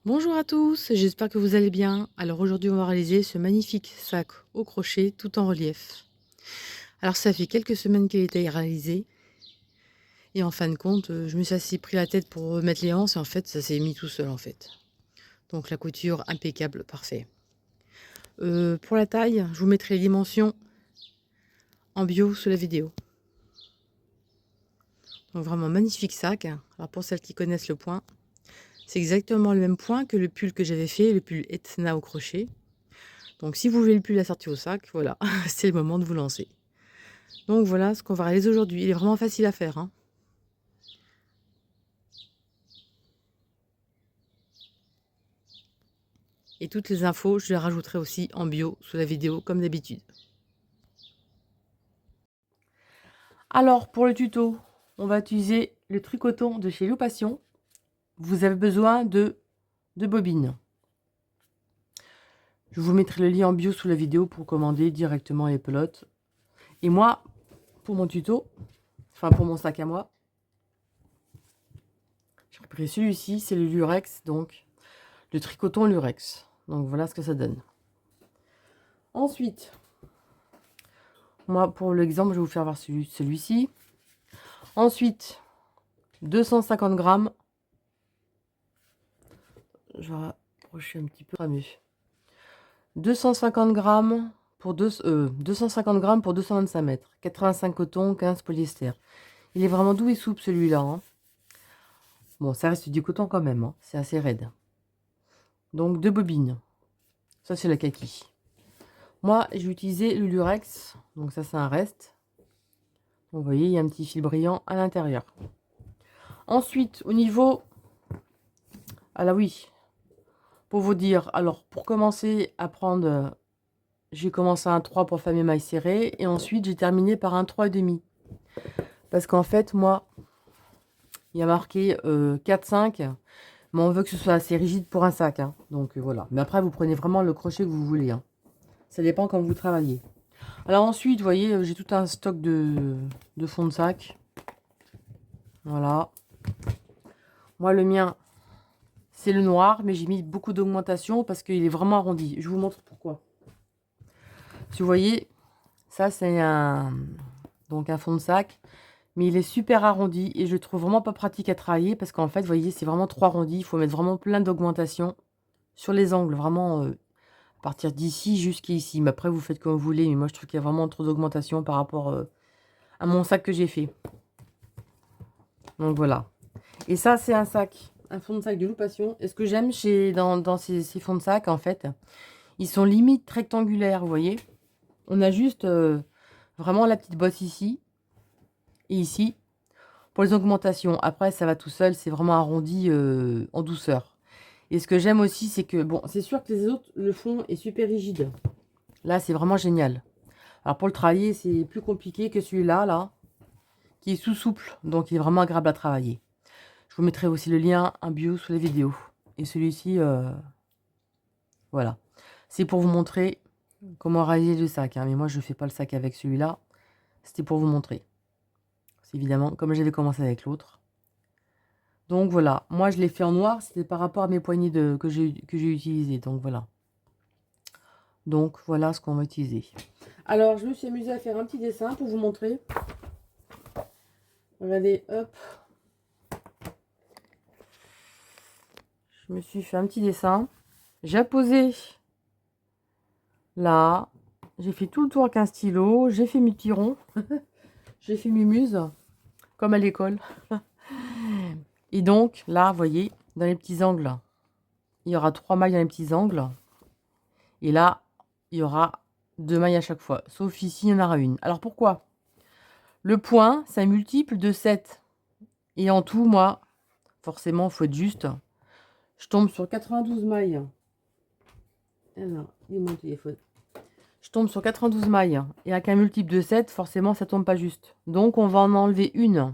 Bonjour à tous, j'espère que vous allez bien. Alors aujourd'hui, on va réaliser ce magnifique sac au crochet tout en relief. Alors ça fait quelques semaines qu'il a été réalisé et en fin de compte, je me suis assez pris la tête pour remettre les anses et en fait, ça s'est mis tout seul en fait. Donc la couture impeccable, parfait. Pour la taille, je vous mettrai les dimensions en bio sous la vidéo. Donc vraiment magnifique sac. Alors pour celles qui connaissent le point, c'est exactement le même point que le pull que j'avais fait, le pull Etna au crochet. Donc si vous voulez le pull assorti au sac, voilà, c'est le moment de vous lancer. Donc voilà ce qu'on va réaliser aujourd'hui. Il est vraiment facile à faire, hein. Et toutes les infos, je les rajouterai aussi en bio sous la vidéo comme d'habitude. Alors pour le tuto, on va utiliser le tricoton de chez Loupation. Vous avez besoin de deux bobines. Je vous mettrai le lien en bio sous la vidéo pour commander directement les pelotes. Et moi, pour mon tuto, enfin pour mon sac à moi, j'ai pris celui-ci, c'est le Lurex, donc le tricoton Lurex. Donc voilà ce que ça donne. Ensuite, moi pour l'exemple, je vais vous faire voir celui-ci. Ensuite, 250 grammes. Je vais rapprocher un petit peu. Mieux. 250 grammes pour 250 grammes pour 225 mètres. 85 coton, 15 polyester. Il est vraiment doux et souple celui-là, hein. Bon, ça reste du coton quand même, hein. C'est assez raide. Donc deux bobines. Ça c'est la kaki. Moi j'ai utilisé le lurex. Donc ça c'est un reste. Vous voyez, il y a un petit fil brillant à l'intérieur. Ensuite, au niveau... Ah là oui, pour vous dire, alors pour commencer à prendre, j'ai commencé un 3 pour faire mes mailles serrées et ensuite j'ai terminé par un 3,5. Parce qu'en fait, moi, il y a marqué 4-5, mais on veut que ce soit assez rigide pour un sac, hein. Donc voilà. Mais après, vous prenez vraiment le crochet que vous voulez, hein. Ça dépend quand vous travaillez. Alors ensuite, vous voyez, j'ai tout un stock de fond de sac. Voilà. Moi, le mien, c'est le noir, mais j'ai mis beaucoup d'augmentation parce qu'il est vraiment arrondi. Je vous montre pourquoi. Si vous voyez, ça c'est un fond de sac, mais il est super arrondi et je le trouve vraiment pas pratique à travailler parce qu'en fait, vous voyez, c'est vraiment trop arrondi. Il faut mettre vraiment plein d'augmentation sur les angles, vraiment à partir d'ici jusqu'ici. Mais après, vous faites comme vous voulez, mais moi je trouve qu'il y a vraiment trop d'augmentation par rapport à mon sac que j'ai fait. Donc voilà. Et ça, c'est un sac, un fond de sac de Loupation. Et ce que j'aime dans ces fonds de sac, en fait, ils sont limite rectangulaires, vous voyez. On a juste vraiment la petite bosse ici et ici pour les augmentations. Après, ça va tout seul, c'est vraiment arrondi en douceur. Et ce que j'aime aussi, c'est que, bon, c'est sûr que les autres, le fond est super rigide. Là, c'est vraiment génial. Alors pour le travailler, c'est plus compliqué que celui-là, là, qui est sous-souple. Donc il est vraiment agréable à travailler. Je vous mettrai aussi le lien, un bio sous la vidéo. Et celui-ci, voilà. C'est pour vous montrer comment réaliser le sac, hein. Mais moi, je ne fais pas le sac avec celui-là. C'était pour vous montrer. C'est évidemment comme j'avais commencé avec l'autre. Donc voilà. Moi, je l'ai fait en noir. C'était par rapport à mes poignées que j'ai utilisées. Donc voilà. Donc voilà ce qu'on va utiliser. Alors, je me suis amusée à faire un petit dessin pour vous montrer. Regardez, hop. Je me suis fait un petit dessin. J'ai posé là. J'ai fait tout le tour avec un stylo. J'ai fait mes petits ronds. J'ai fait mes muses. Comme à l'école. Et donc, là, vous voyez, dans les petits angles, il y aura 3 mailles dans les petits angles. Et là, il y aura 2 mailles à chaque fois. Sauf ici, il y en aura une. Alors, pourquoi? Le point, c'est un multiple de 7. Et en tout, moi, forcément, il faut être juste. Je tombe sur 92 mailles. Alors, il est mon téléphone. Je tombe sur 92 mailles. Et avec un multiple de 7, forcément, ça tombe pas juste. Donc, on va en enlever une.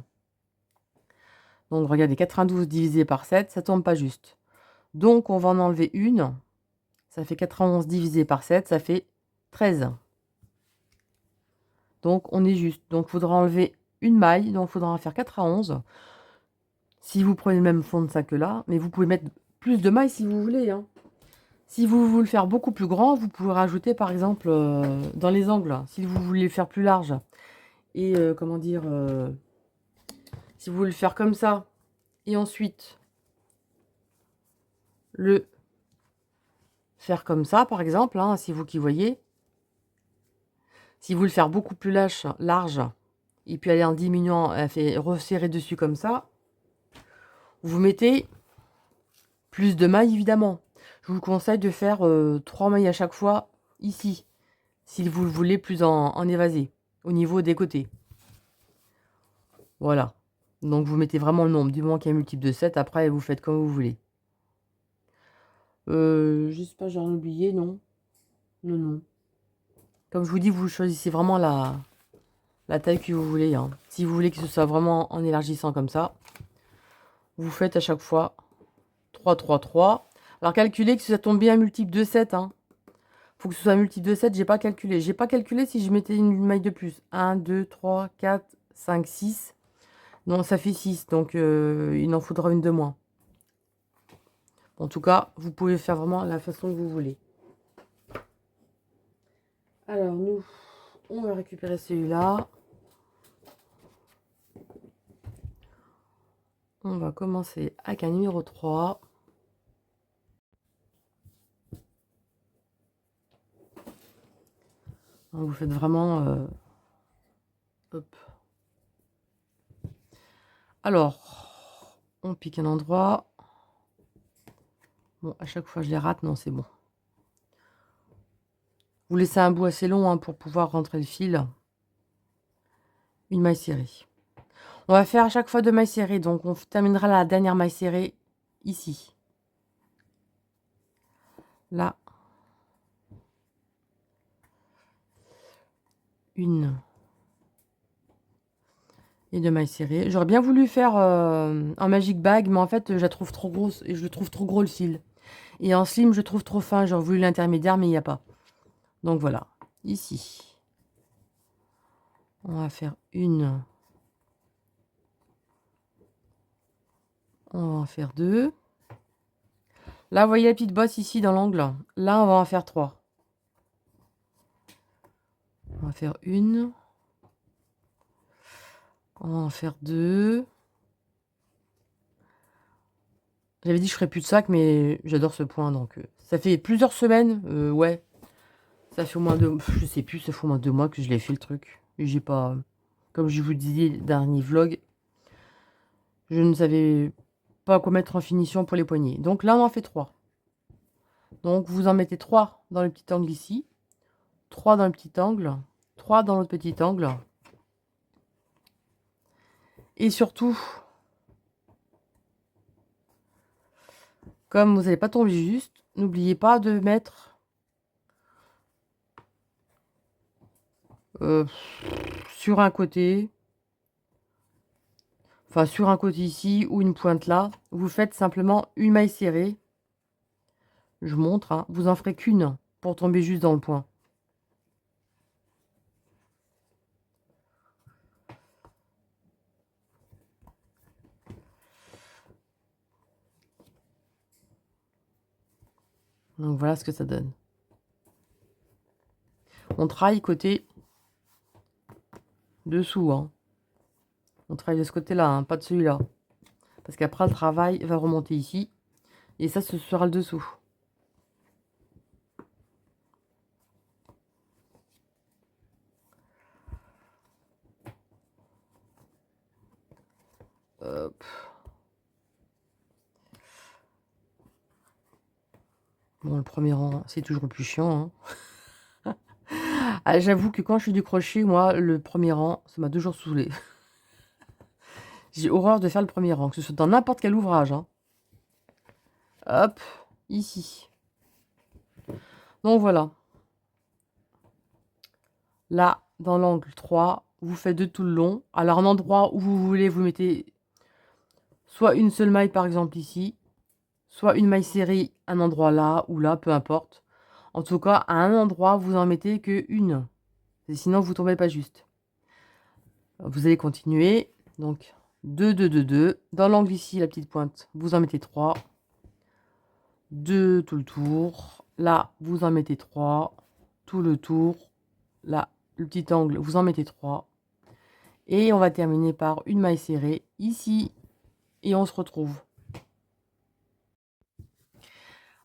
Donc, regardez, 92 divisé par 7, ça tombe pas juste. Donc, on va en enlever une. Ça fait 91 divisé par 7, ça fait 13. Donc, on est juste. Donc, il faudra enlever une maille. Donc, il faudra en faire 4 à 11. Si vous prenez le même fond de sac que là, mais vous pouvez mettre plus de mailles si vous voulez, hein. Si vous voulez le faire beaucoup plus grand, vous pouvez rajouter par exemple dans les angles. Si vous voulez le faire plus large. Et comment dire, si vous voulez le faire comme ça. Et ensuite le faire comme ça par exemple, hein, c'est vous qui voyez. Si vous voulez le faire beaucoup plus large, et puis aller en diminuant, fait resserrer dessus comme ça, vous mettez plus de mailles évidemment. Je vous conseille de faire 3 mailles à chaque fois ici, si vous le voulez plus en évasé, au niveau des côtés. Voilà. Donc vous mettez vraiment le nombre, du moment qu'il y a un multiple de 7, après vous faites comme vous voulez. J'espère que j'en ai oublié, non. Non, non. Comme je vous dis, vous choisissez vraiment la taille que vous voulez, hein. Si vous voulez que ce soit vraiment en élargissant comme ça, vous faites à chaque fois 3, 3, 3. Alors calculez que ça tombe bien un multiple de 7, hein. Faut que ce soit un multiple de 7, j'ai pas calculé. J'ai pas calculé si je mettais une maille de plus. 1, 2, 3, 4, 5, 6. Non, ça fait 6, donc il en faudra une de moins. En tout cas, vous pouvez faire vraiment la façon que vous voulez. Alors, nous, on va récupérer celui-là. On va commencer avec un numéro 3. Donc, vous faites vraiment... hop. Alors, on pique un endroit. Bon, à chaque fois, je les rate. Non, c'est bon. Vous laissez un bout assez long, hein, pour pouvoir rentrer le fil. Une maille serrée. On va faire à chaque fois 2 mailles serrées. Donc, on terminera la dernière maille serrée ici. Là. Une. Et 2 mailles serrées. J'aurais bien voulu faire un magic bag, mais en fait, je la trouve trop grosse et je le trouve trop gros le fil. Et en slim, je trouve trop fin. J'aurais voulu l'intermédiaire, mais il n'y a pas. Donc voilà. Ici. On va faire une. On va en faire 2. Là, vous voyez la petite bosse ici dans l'angle. Là, on va en faire 3. On va faire une. On va en faire 2. J'avais dit que je ferais plus de sac, mais j'adore ce point. Donc, ça fait plusieurs semaines. Ouais. Ça fait au moins 2... Je sais plus, ça fait au moins 2 mois que je l'ai fait le truc. Et j'ai pas... Comme je vous disais, le dernier vlog, je ne savais pas quoi mettre en finition pour les poignets. Donc là, on en fait 3. Donc, vous en mettez 3 dans le petit angle ici. 3 dans le petit angle. 3 dans l'autre petit angle. Et surtout, comme vous n'allez pas tomber juste, n'oubliez pas de mettre sur un côté, enfin sur un côté ici ou une pointe là, vous faites simplement une maille serrée. Je montre, hein, vous en ferez qu'une pour tomber juste dans le point. Donc voilà ce que ça donne. On travaille côté dessous, hein. On travaille de ce côté-là, hein, pas de celui-là. Parce qu'après, le travail va remonter ici. Et ça, ce sera le dessous. Hop. Bon, le premier rang, c'est toujours le plus chiant, hein. Ah, j'avoue que quand je fais du crochet, moi, le premier rang, ça m'a toujours saoulé. J'ai horreur de faire le premier rang, que ce soit dans n'importe quel ouvrage, hein. Hop, ici. Donc voilà. Là, dans l'angle 3, vous faites de tout le long. Alors, un endroit où vous voulez, vous mettez soit une seule maille, par exemple ici, soit une maille serrée, un endroit là ou là, peu importe. En tout cas, à un endroit, vous en mettez que une. Sinon, vous ne tombez pas juste. Vous allez continuer. Donc, 2, 2, 2, 2. Dans l'angle ici, la petite pointe, vous en mettez 3. 2 tout le tour. Là, vous en mettez 3 tout le tour. Là, le petit angle, vous en mettez 3. Et on va terminer par une maille serrée ici. Et on se retrouve.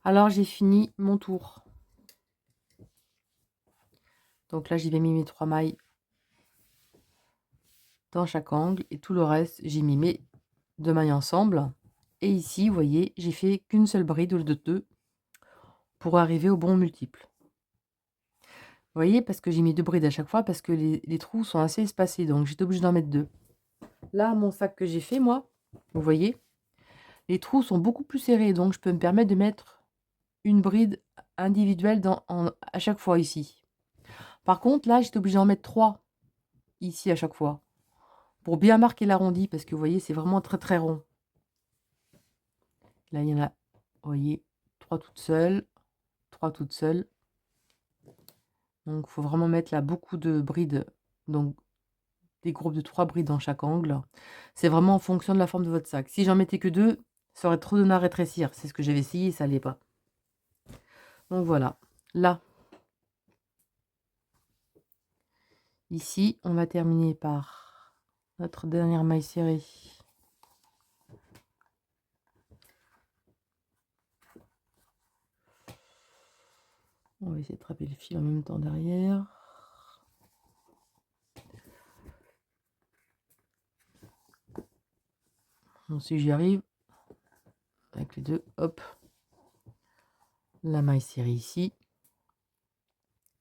Alors, j'ai fini mon tour. Donc là, j'y vais mis mes 3 mailles dans chaque angle. Et tout le reste, j'y mis mes 2 mailles ensemble. Et ici, vous voyez, j'ai fait qu'une seule bride au lieu de 2 pour arriver au bon multiple. Vous voyez, parce que j'ai mis 2 brides à chaque fois, parce que les trous sont assez espacés, donc j'étais obligée d'en mettre 2. Là, mon sac que j'ai fait, moi, vous voyez, les trous sont beaucoup plus serrés, donc je peux me permettre de mettre une bride individuelle à chaque fois ici. Par contre, là, j'étais obligée d'en mettre 3 ici à chaque fois, pour bien marquer l'arrondi, parce que vous voyez, c'est vraiment très très rond. Là, il y en a, vous voyez, 3 toutes seules, 3 toutes seules. Donc, il faut vraiment mettre là beaucoup de brides, donc des groupes de 3 brides dans chaque angle. C'est vraiment en fonction de la forme de votre sac. Si j'en mettais que 2, ça aurait trop donné à rétrécir. C'est ce que j'avais essayé et ça n'allait pas. Donc voilà. Là, ici, on va terminer par notre dernière maille serrée. On va essayer de trapper le fil en même temps derrière. Bon, si j'y arrive, avec les deux, hop, la maille serrée ici,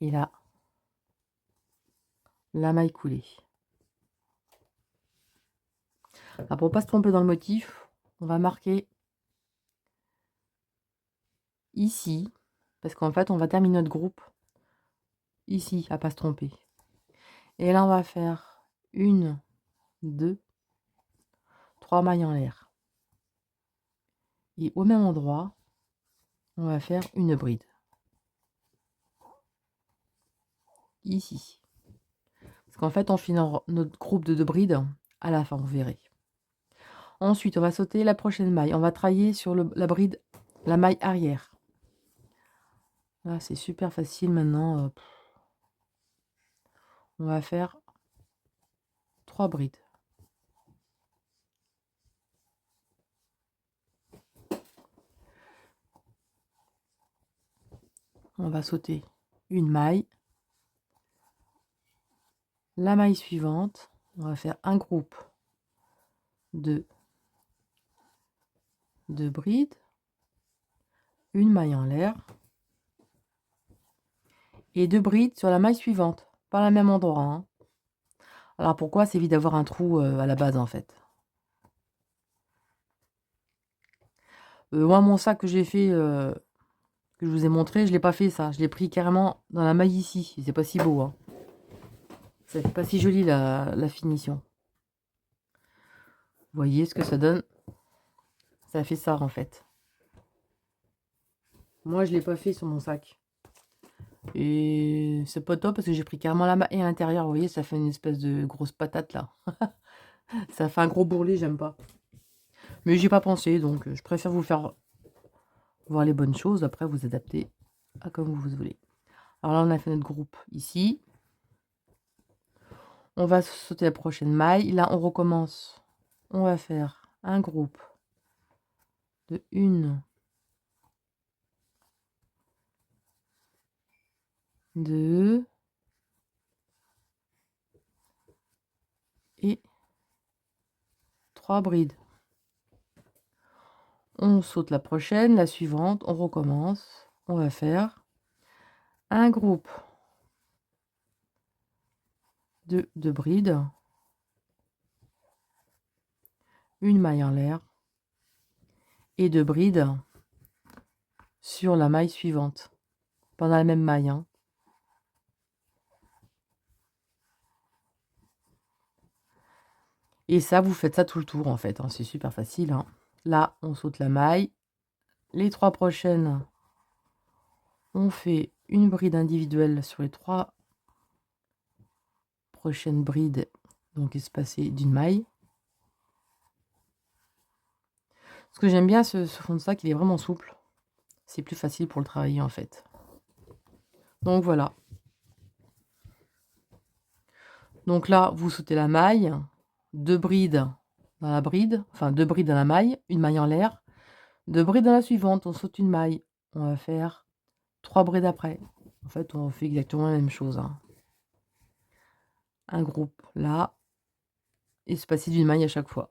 et là, la maille coulée. Alors, pour ne pas se tromper dans le motif, on va marquer ici, parce qu'en fait, on va terminer notre groupe ici, à ne pas se tromper. Et là, on va faire 1, 2, 3 mailles en l'air. Et au même endroit, on va faire une bride. Ici. Parce qu'en fait, on finit notre groupe de 2 brides à la fin, vous verrez. Ensuite, on va sauter la prochaine maille. On va travailler sur la bride, la maille arrière. Là, c'est super facile maintenant. On va faire 3 brides. On va sauter une maille. La maille suivante, on va faire un groupe de 2 brides, une maille en l'air et 2 brides sur la maille suivante, pas le même endroit. Hein. Alors pourquoi? C'est évite d'avoir un trou à la base en fait. Moi, mon sac que j'ai fait, que je vous ai montré, je l'ai pas fait ça. Je l'ai pris carrément dans la maille ici. C'est pas si beau. Hein. C'est pas si joli la finition. Vous voyez ce que ça donne? Ça fait ça en fait. Moi, je l'ai pas fait sur mon sac. Et c'est pas top parce que j'ai pris carrément la maille à l'intérieur. Vous voyez, ça fait une espèce de grosse patate là. Ça fait un gros bourrelet, j'aime pas. Mais j'y ai pas pensé, donc je préfère vous faire voir les bonnes choses. Après, vous adaptez à comme vous voulez. Alors là, on a fait notre groupe ici. On va sauter la prochaine maille. Là, on recommence. On va faire un groupe de 1, 2 et 3 brides. On saute la prochaine, la suivante, on recommence. On va faire un groupe de 2 brides, une maille en l'air et 2 brides sur la maille suivante, pendant la même maille. Hein. Et ça, vous faites ça tout le tour en fait, hein. C'est super facile. Hein. Là, on saute la maille. Les 3 prochaines, on fait une bride individuelle sur les 3 prochaines brides, donc espacées d'une maille. Ce que j'aime bien, ce fond de sac, il est vraiment souple. C'est plus facile pour le travailler en fait. Donc voilà. Donc là, vous sautez la maille, 2 brides dans la bride, enfin 2 brides dans la maille, une maille en l'air, 2 brides dans la suivante, on saute une maille. On va faire 3 brides après. En fait, on fait exactement la même chose, hein. Un groupe là, et se passer d'une maille à chaque fois.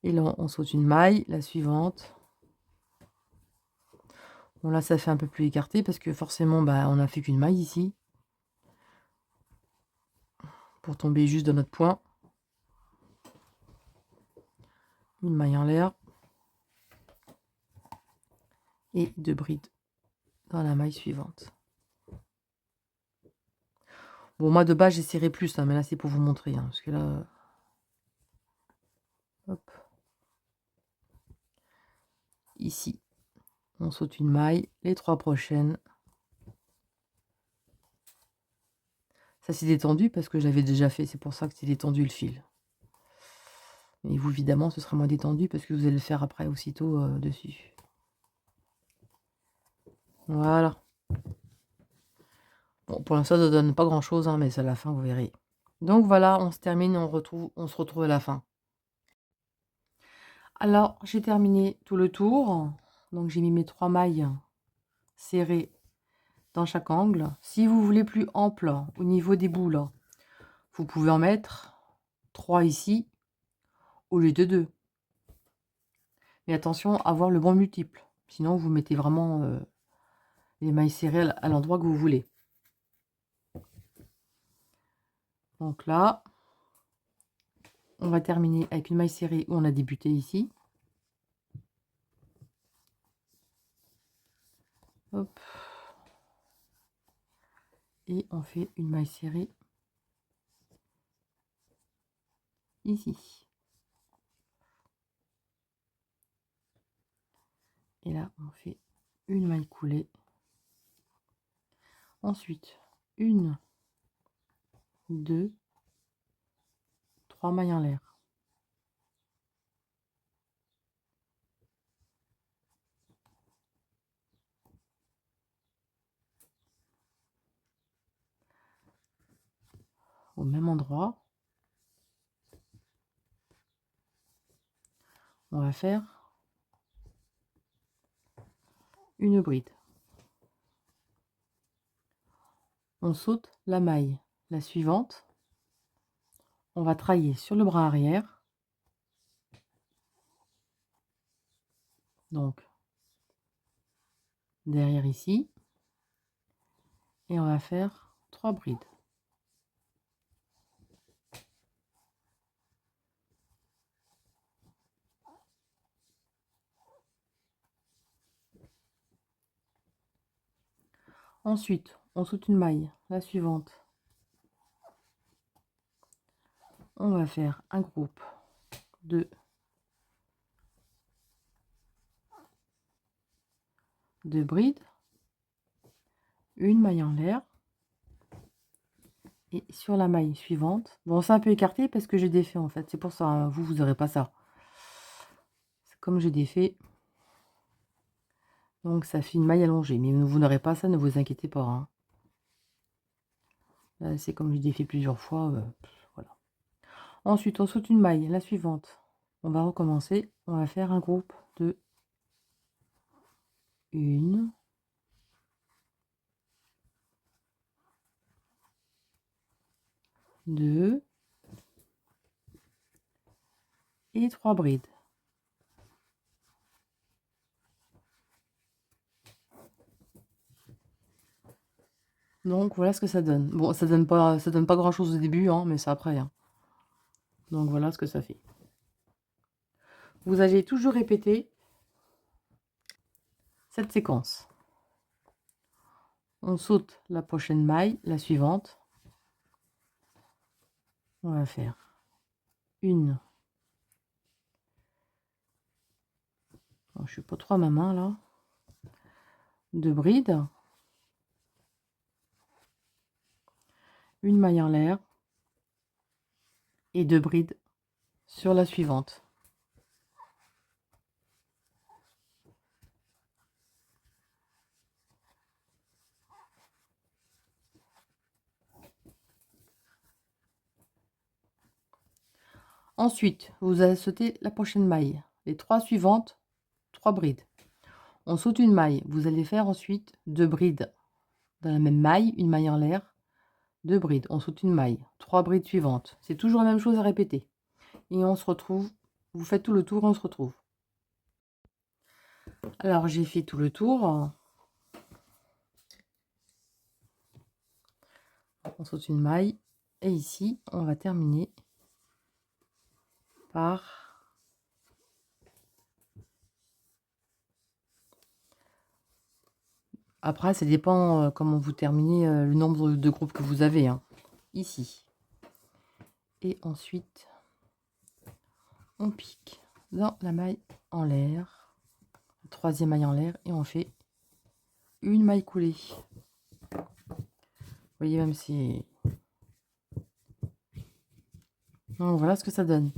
Et là, on saute une maille, la suivante. Bon là, ça fait un peu plus écarté parce que forcément, bah, on n'a fait qu'une maille ici. Pour tomber juste dans notre point. Une maille en l'air. Et 2 brides dans la maille suivante. Bon, moi de base, j'essaierai plus, hein, mais là, c'est pour vous montrer, hein, parce que là... Hop. Ici, on saute une maille, les 3 prochaines. Ça s'est détendu parce que j'avais déjà fait, c'est pour ça que c'est détendu le fil. Et vous, évidemment, ce sera moins détendu parce que vous allez le faire après aussitôt dessus. Voilà. Bon, pour l'instant, ça ne donne pas grand-chose, hein, mais c'est à la fin, vous verrez. Donc voilà, on se termine, on se retrouve à la fin. Alors, j'ai terminé tout le tour. Donc, j'ai mis mes 3 mailles serrées dans chaque angle. Si vous voulez plus ample au niveau des boules, vous pouvez en mettre 3 ici au lieu de 2. Mais attention à avoir le bon multiple. Sinon, vous mettez vraiment les mailles serrées à l'endroit que vous voulez. Donc là, on va terminer avec une maille serrée où on a débuté ici. Hop. Et on fait une maille serrée ici. Et là, on fait une maille coulée. Ensuite, 1, 2, 3 mailles en l'air. Au même endroit, on va faire une bride. On saute la maille. La suivante, on va travailler sur le bras arrière. Donc, derrière ici. Et on va faire 3 brides. Ensuite, on saute une maille. La suivante, on va faire un groupe de 2 brides, une maille en l'air. Et sur la maille suivante, bon, c'est un peu écarté parce que j'ai défait en fait, c'est pour ça, hein, vous n'aurez pas ça. C'est comme j'ai défait. Donc ça fait une maille allongée, mais vous n'aurez pas ça, ne vous inquiétez pas, hein. Là, c'est comme j'ai défait plusieurs fois, voilà. Ensuite, on saute une maille, la suivante. On va recommencer, on va faire un groupe de 1, 2 et 3 brides. Donc voilà ce que ça donne. Bon, ça donne pas grand chose au début, hein, mais c'est après, hein. Donc voilà ce que ça fait. Vous allez toujours répéter cette séquence. On saute la prochaine maille, la suivante. On va faire une. Oh, je suis pas trop à ma main là. 2 brides. Une maille en l'air. et 2 brides sur la suivante. Ensuite, vous allez sauter la prochaine maille. Les 3 suivantes, 3 brides. On saute une maille. Vous allez faire ensuite 2 brides dans la même maille, une maille en l'air, 2 brides. On saute une maille, 3 brides suivantes. C'est toujours la même chose à répéter. Et on se retrouve, vous faites tout le tour et on se retrouve. Alors j'ai fait tout le tour. On saute une maille et ici on va terminer par après ça dépend comment vous terminez le nombre de groupes que vous avez hein. Ici et ensuite on pique dans la maille en l'air, la troisième maille en l'air et on fait une maille coulée. Vous voyez même si donc voilà ce que ça donne.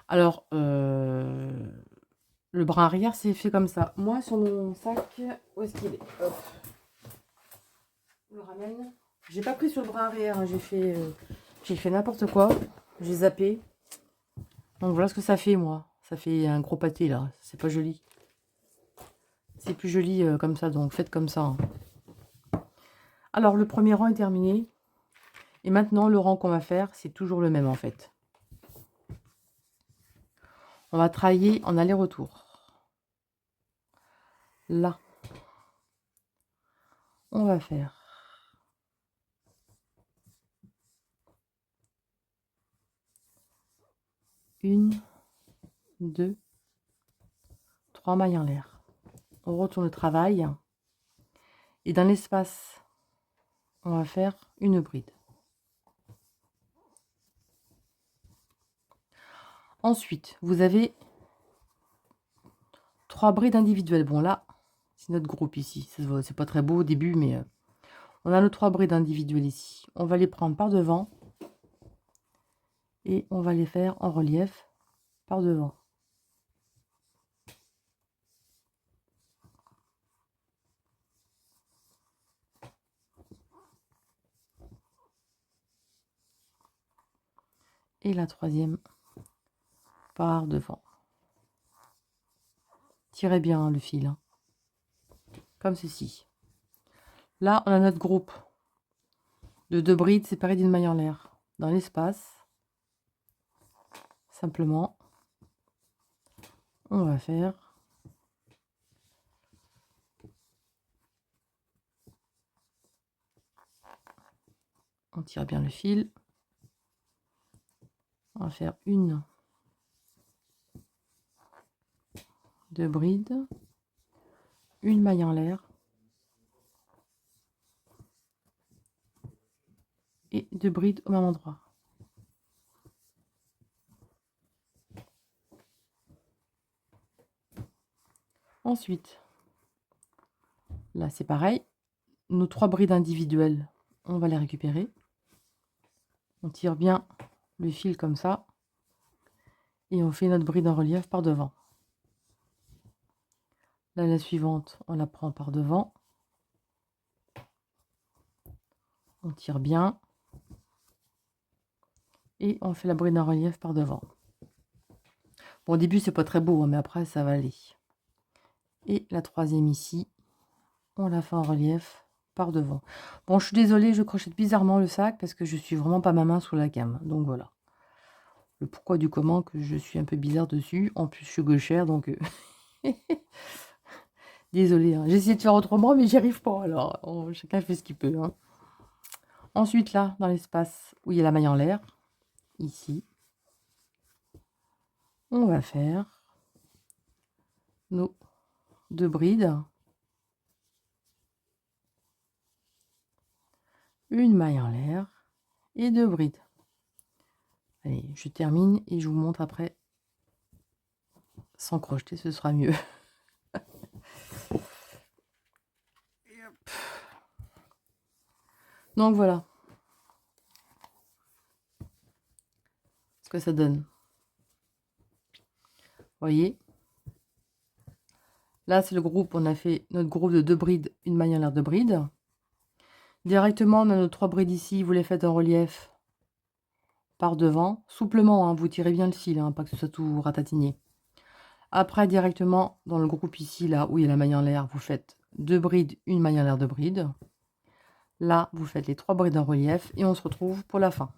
Alors le bras arrière c'est fait comme ça. Moi sur mon sac, où est-ce qu'il est, hop. Je le ramène. J'ai pas pris sur le bras arrière, hein. J'ai fait n'importe quoi. J'ai zappé. Donc voilà ce que ça fait moi. Ça fait un gros pâté là. C'est pas joli. C'est plus joli comme ça, donc faites comme ça. Hein. Alors le premier rang est terminé. Et maintenant le rang qu'on va faire, c'est toujours le même en fait. On va travailler en aller-retour. Là. On va faire 1, 2, 3 mailles en l'air. On retourne le travail. Et dans l'espace, on va faire une bride. Ensuite, vous avez 3 brides individuelles. Bon là, c'est notre groupe ici. C'est pas très beau au début, mais on a nos 3 brides individuelles ici. On va les prendre par devant et on va les faire en relief par devant. Et la troisième par devant. Tirez bien le fil, hein, comme ceci. Là, on a notre groupe de 2 brides séparées d'une maille en l'air. Dans l'espace, simplement, on va faire on tire bien le fil. On va faire 1, 2 brides, une maille en l'air et 2 brides au même endroit. Ensuite, là c'est pareil, nos 3 brides individuelles, on va les récupérer. On tire bien le fil comme ça et on fait notre bride en relief par devant. Là, la suivante, on la prend par devant. On tire bien et on fait la bride en relief par devant. Bon, au début, c'est pas très beau, hein, mais après, ça va aller. Et la troisième ici, on la fait en relief par devant. Bon, je suis désolée, je crochette bizarrement le sac parce que je suis vraiment pas ma main sous la gamme. Donc voilà. Le pourquoi du comment que je suis un peu bizarre dessus. En plus, je suis gauchère, donc... Désolée, hein. J'ai essayé de faire autrement, mais j'y arrive pas. Alors, chacun fait ce qu'il peut. Hein. Ensuite, là, dans l'espace où il y a la maille en l'air, ici, on va faire nos 2 brides, une maille en l'air et 2 brides. Allez, je termine et je vous montre après sans crocheter, ce sera mieux. Donc voilà. que ça donne. Voyez, là c'est le groupe, on a fait notre groupe de 2 brides, une maille en l'air de bride. Directement, on a nos 3 brides ici, vous les faites en relief par devant, souplement, hein, vous tirez bien le fil, hein, pas que ce soit tout ratatiné. Après, directement, dans le groupe ici, là où il y a la maille en l'air, vous faites 2 brides, une maille en l'air de bride. Là, vous faites les 3 brides en relief et on se retrouve pour la fin.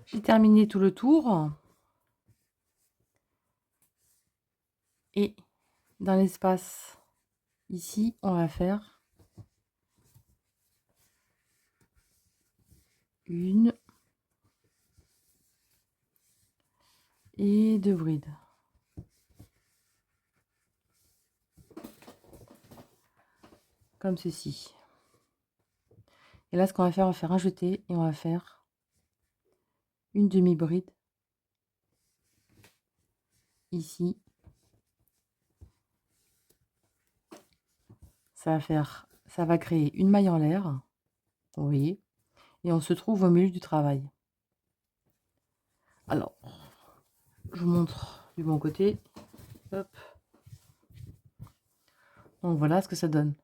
J'ai terminé tout le tour. Et dans l'espace ici, on va faire une et 2 brides. Comme ceci. Et là, ce qu'on va faire un jeté et on va faire une demi-bride ici. Ça va créer une maille en l'air, vous voyez, et on se trouve au milieu du travail. Alors, je vous montre du bon côté. Hop. Donc voilà ce que ça donne.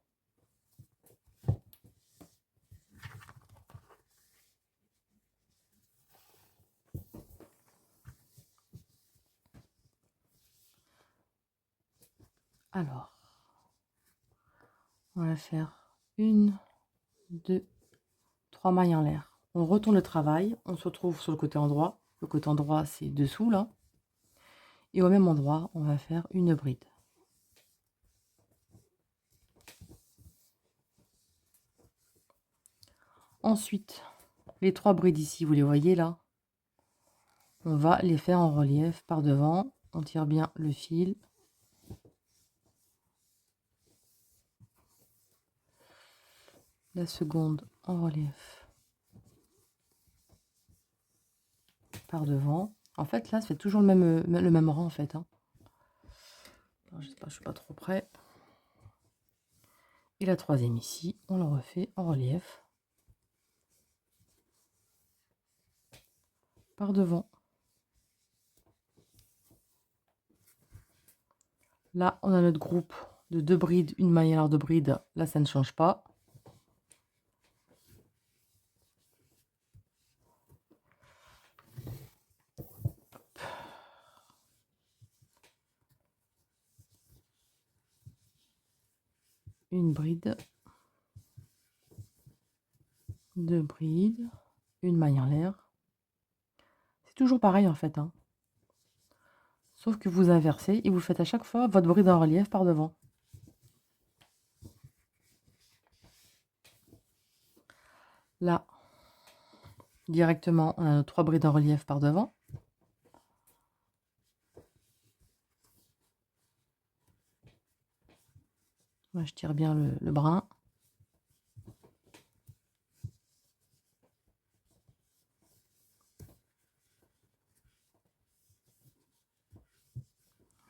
Alors, on va faire une, 2, 3 mailles en l'air. On retourne le travail, on se retrouve sur le côté endroit. Le côté endroit, c'est dessous là. Et au même endroit, on va faire une bride. Ensuite, les 3 brides ici, vous les voyez là, on va les faire en relief par devant. On tire bien le fil. La seconde en relief par devant. En fait, là, ça fait toujours le même rang en fait. Hein. Alors, je sais pas, je suis pas trop près. Et la troisième ici, on le refait en relief par devant. Là, on a notre groupe de 2 brides, une maille à l'air de bride. Là, ça ne change pas. Une bride, 2 brides, une maille en l'air. C'est toujours pareil en fait. Hein. Sauf que vous inversez et vous faites à chaque fois votre bride en relief par devant. Là, directement, on a nos 3 brides en relief par devant. Moi, je tire bien le brin.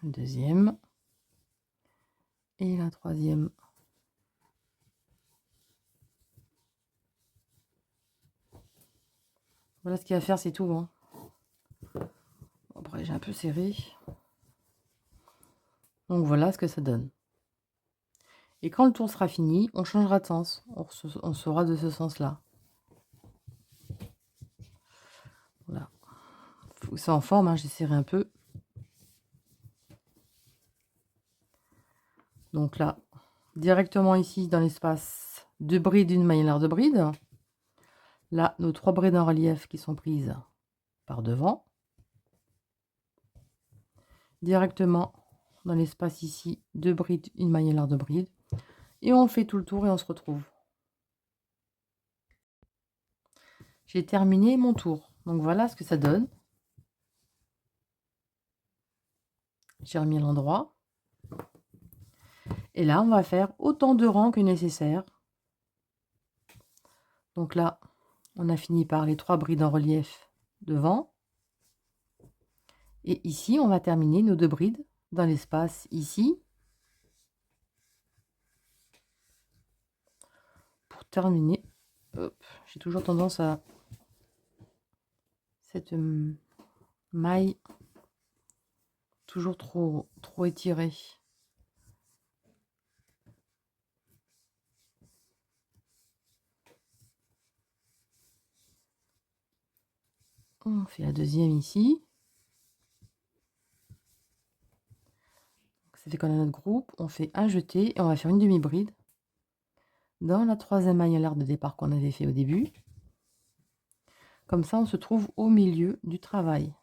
Le deuxième. Et la troisième. Voilà ce qu'il y a à faire, c'est tout. Hein. Après, j'ai un peu serré. Donc voilà ce que ça donne. Et quand le tour sera fini, on changera de sens. On sera de ce sens-là. Voilà. C'est en forme, hein, j'ai serré un peu. Donc là, directement ici, dans l'espace, 2 brides, une maille à l'air de bride. Là, nos 3 brides en relief qui sont prises par devant. Directement dans l'espace ici, 2 brides, une maille à l'air de bride. Et on fait tout le tour et on se retrouve. J'ai terminé mon tour. Donc voilà ce que ça donne. J'ai remis à l'endroit. Et là, on va faire autant de rangs que nécessaire. Donc là, on a fini par les 3 brides en relief devant. Et ici, on va terminer nos 2 brides dans l'espace ici. Pour terminer, j'ai toujours tendance à cette maille toujours trop étirée. On fait la deuxième ici. Ça fait qu'on a notre groupe, on fait un jeté et on va faire une demi-bride dans la troisième maille à l'air de départ qu'on avait fait au début. Comme ça, on se trouve au milieu du travail.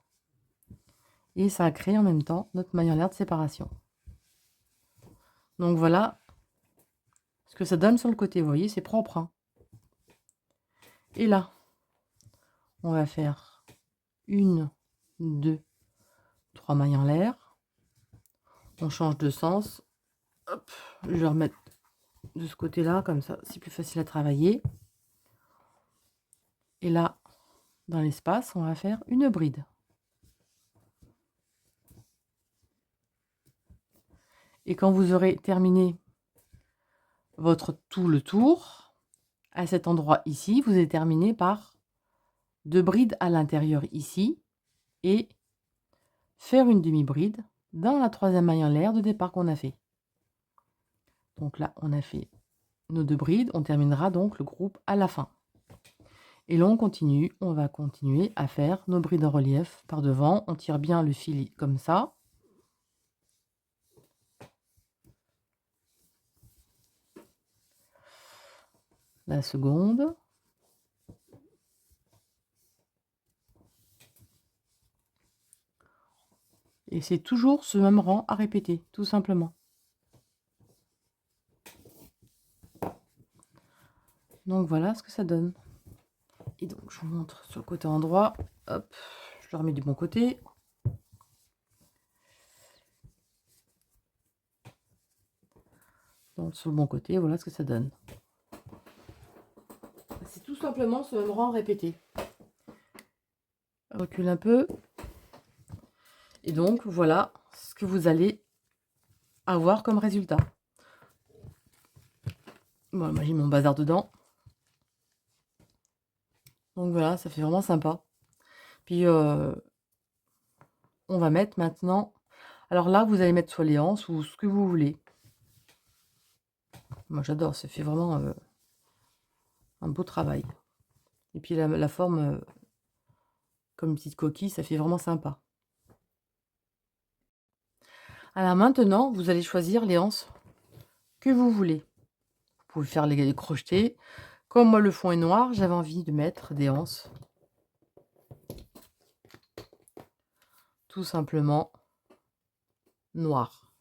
Et ça a créé en même temps notre maille en l'air de séparation. Donc voilà ce que ça donne sur le côté. Vous voyez, c'est propre, hein. Et là, on va faire 1, 2, 3 mailles en l'air. On change de sens. Hop, je vais remettre de ce côté-là, comme ça, c'est plus facile à travailler. Et là, dans l'espace, on va faire une bride. Et quand vous aurez terminé tout le tour, à cet endroit ici, vous allez terminer par 2 brides à l'intérieur ici et faire une demi-bride dans la troisième maille en l'air de départ qu'on a fait. Donc là, on a fait nos 2 brides, on terminera donc le groupe à la fin. Et là, on va continuer à faire nos brides en relief par devant. On tire bien le fil comme ça. La seconde. Et c'est toujours ce même rang à répéter, tout simplement. Donc voilà ce que ça donne. Et donc je vous montre sur le côté endroit. Hop, je le remets du bon côté. Donc sur le bon côté, voilà ce que ça donne. C'est tout simplement ce même rang répété. Recule un peu. Et donc voilà ce que vous allez avoir comme résultat. Bon, moi j'ai mon bazar dedans. Donc voilà, ça fait vraiment sympa. Puis on va mettre maintenant. Alors là, vous allez mettre soit les anses ou ce que vous voulez. Moi j'adore, ça fait vraiment un beau travail. Et puis la forme comme une petite coquille, ça fait vraiment sympa. Alors maintenant, vous allez choisir les anses que vous voulez. Vous pouvez faire les crochetés. Comme moi le fond est noir, j'avais envie de mettre des anses. Tout simplement noires.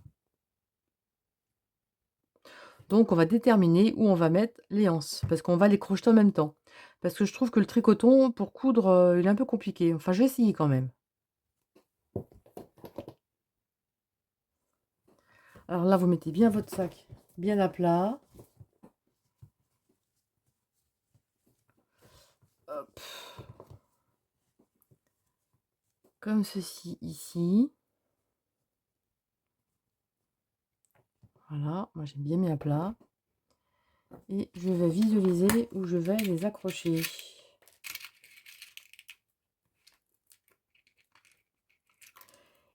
Donc on va déterminer où on va mettre les anses, parce qu'on va les crocheter en même temps. Parce que je trouve que le tricoton, pour coudre, il est un peu compliqué. Enfin, je vais essayer quand même. Alors là, vous mettez bien votre sac bien à plat. Hop. Comme ceci ici. Voilà, moi j'ai bien mis à plat. Et je vais visualiser où je vais les accrocher.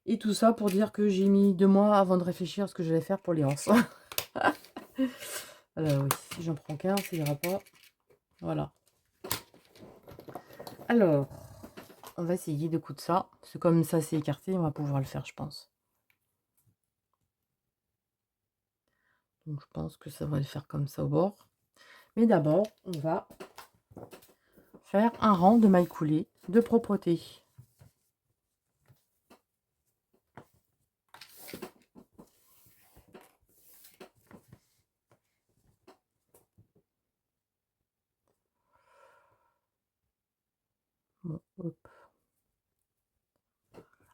Et tout ça pour dire que j'ai mis 2 mois avant de réfléchir à ce que j'allais faire pour les anses. Alors oui, si j'en prends qu'un, ça ira pas. Voilà. Alors, on va essayer de coudre ça. Parce que comme ça c'est écarté, on va pouvoir le faire, je pense. Donc je pense que ça va le faire comme ça au bord. Mais d'abord, on va faire un rang de mailles coulées de propreté. Bon, hop.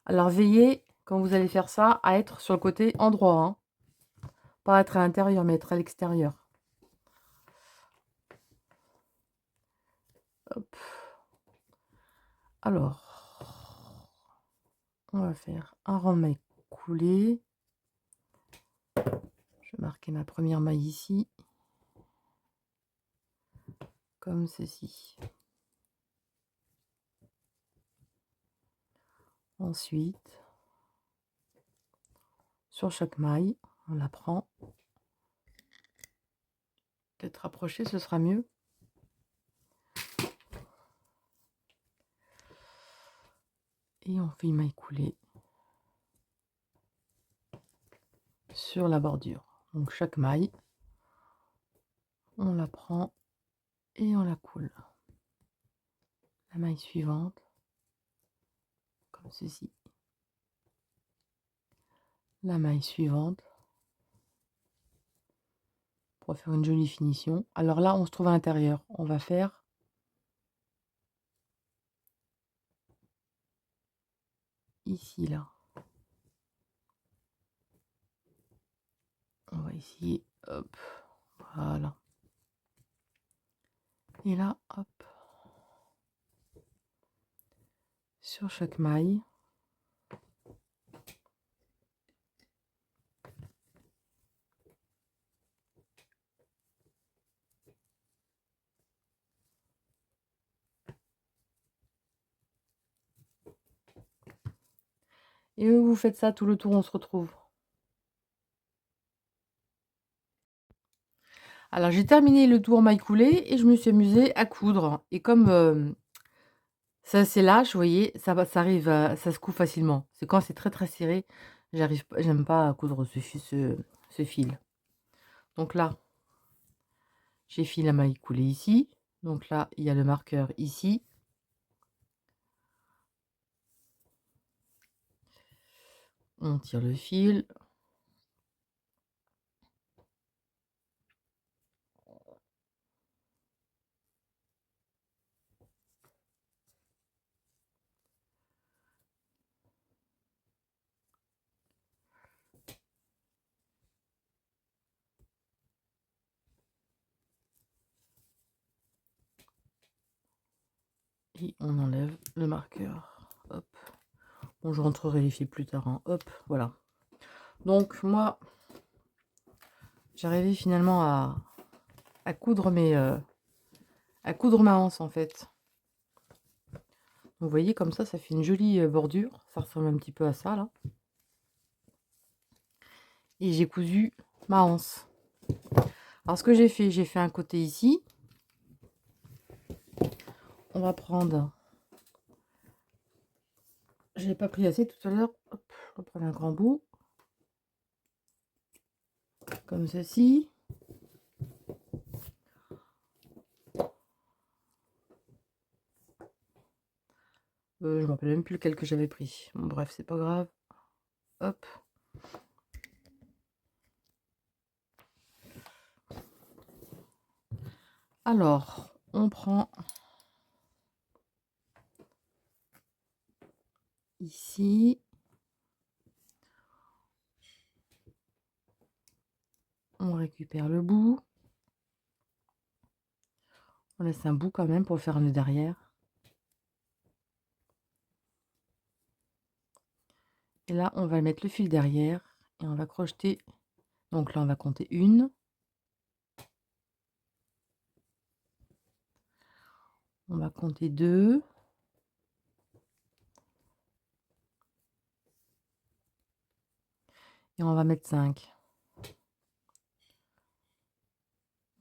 Alors veillez, quand vous allez faire ça, à être sur le côté endroit. Hein. Pas être à l'intérieur, mais être à l'extérieur. Hop. Alors, on va faire un rang de mailles coulées. Je vais marquer ma première maille ici. Comme ceci. Ensuite, sur chaque maille, on la prend. Peut-être rapprocher, ce sera mieux. Et on fait une maille coulée sur la bordure. Donc chaque maille, on la prend et on la coule. La maille suivante, comme ceci. La maille suivante, pour faire une jolie finition. Alors là, on se trouve à l'intérieur. On va faire ici, là. On va essayer, hop, voilà. Et là, hop, sur chaque maille, et vous faites ça tout le tour, on se retrouve. Alors j'ai terminé le tour maille coulée et je me suis amusée à coudre. Et comme c'est assez lâche, vous voyez, ça arrive, ça se coud facilement. C'est quand c'est très très serré, j'aime pas à coudre ce fil. Donc là, j'ai fait la maille coulée ici. Donc là, il y a le marqueur ici. On tire le fil. Et on enlève le marqueur. Hop. Bon, je rentrerai les fils plus tard. Hein. Hop, voilà. Donc moi, j'arrivais finalement à coudre à coudre ma anse en fait. Vous voyez comme ça fait une jolie bordure. Ça ressemble un petit peu à ça là. Et j'ai cousu ma anse. Alors ce que j'ai fait un côté ici. On va prendre. Je n'ai pas pris assez tout à l'heure. On va prendre un grand bout. Comme ceci. Je ne me rappelle même plus lequel que j'avais pris. Bon, bref, c'est pas grave. Hop. Alors, on prend ici. On récupère le bout. On laisse un bout quand même pour faire un nœud derrière. Et là, on va mettre le fil derrière et on va crocheter. Donc là, on va compter 1. On va compter 2. Et on va mettre 5.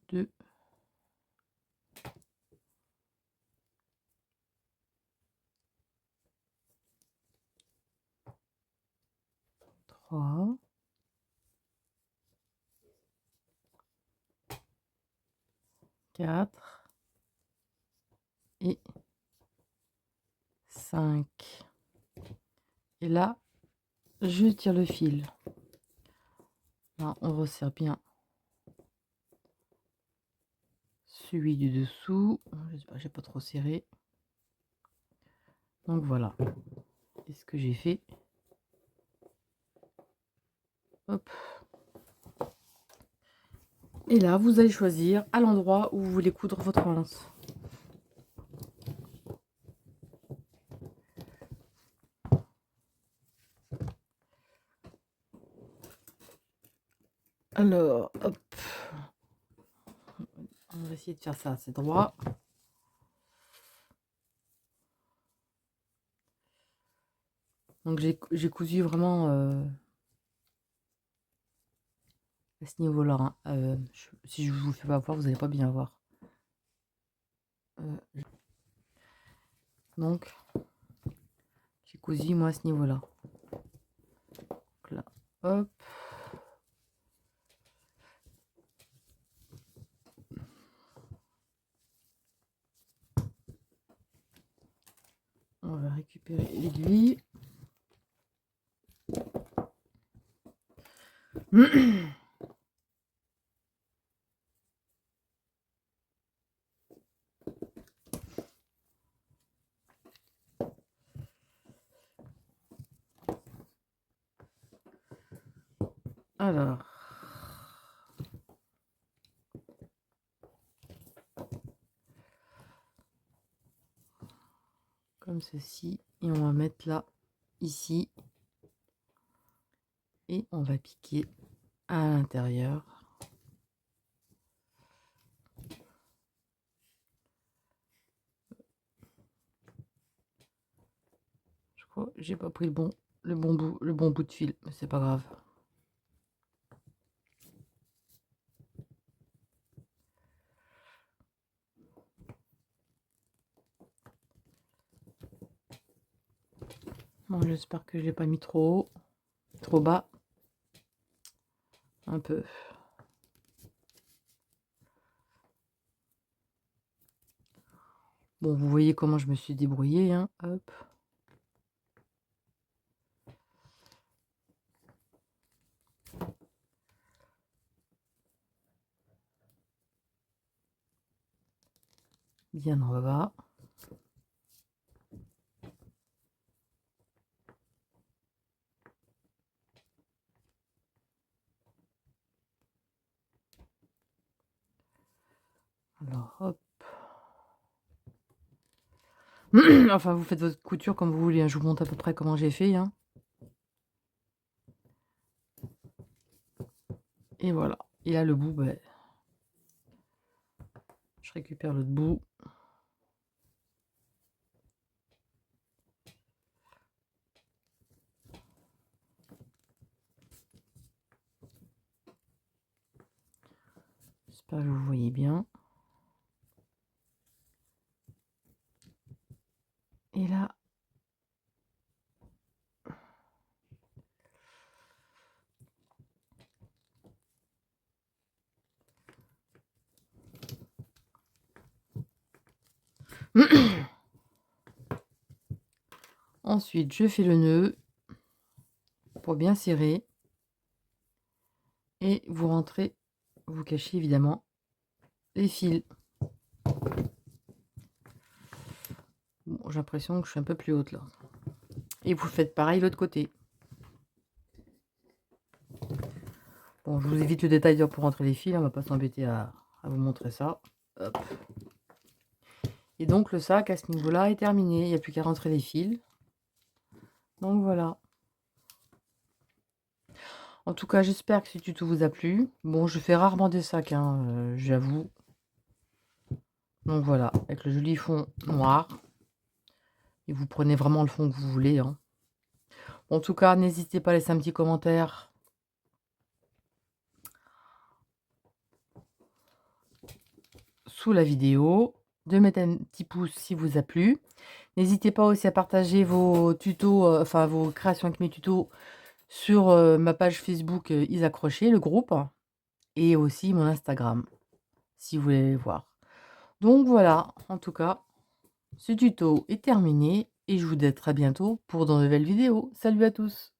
2. 3. 4. Et 5. Et là, je tire le fil. Là, on resserre bien celui du dessous. J'ai pas trop serré. Donc voilà. Et ce que j'ai fait. Hop. Et là, vous allez choisir à l'endroit où vous voulez coudre votre anse. Alors, hop. On va essayer de faire ça assez droit. Donc j'ai cousu vraiment à ce niveau-là, hein. Si je vous fais pas voir, vous n'allez pas bien voir. Donc j'ai cousu moi à ce niveau-là. Donc là, hop. On va récupérer l'aiguille. Alors, comme ceci, et on va mettre là, ici, et on va piquer à l'intérieur. Je crois que j'ai pas pris le bon bout de fil, mais c'est pas grave. Bon, j'espère que je l'ai pas mis trop haut, trop bas. Un peu. Bon, vous voyez comment je me suis débrouillée, hein. Hop. Bien en bas. Alors, hop. Enfin, vous faites votre couture comme vous voulez, hein. Je vous montre à peu près comment j'ai fait, hein. Et voilà. Et là, le bout, ben, je récupère l'autre bout. J'espère que vous voyez bien. Et là, ensuite, je fais le nœud pour bien serrer. Et vous rentrez, vous cachez évidemment les fils. Bon, j'ai l'impression que je suis un peu plus haute là. Et vous faites pareil de l'autre côté. Bon, je vous évite le détail pour rentrer les fils, on va pas s'embêter à vous montrer ça. Hop. Et donc le sac à ce niveau-là est terminé, il n'y a plus qu'à rentrer les fils. Donc voilà. En tout cas, j'espère que ce tuto vous a plu. Bon, je fais rarement des sacs, hein, j'avoue. Donc voilà, avec le joli fond noir. Et vous prenez vraiment le fond que vous voulez, hein. En tout cas, n'hésitez pas à laisser un petit commentaire sous la vidéo, de mettre un petit pouce si vous a plu. N'hésitez pas aussi à partager vos tutos, enfin vos créations avec mes tutos sur ma page Facebook Isa Crochet, le groupe, et aussi mon Instagram, si vous voulez les voir. Donc voilà, en tout cas, ce tuto est terminé et je vous dis à très bientôt pour de nouvelles vidéos. Salut à tous!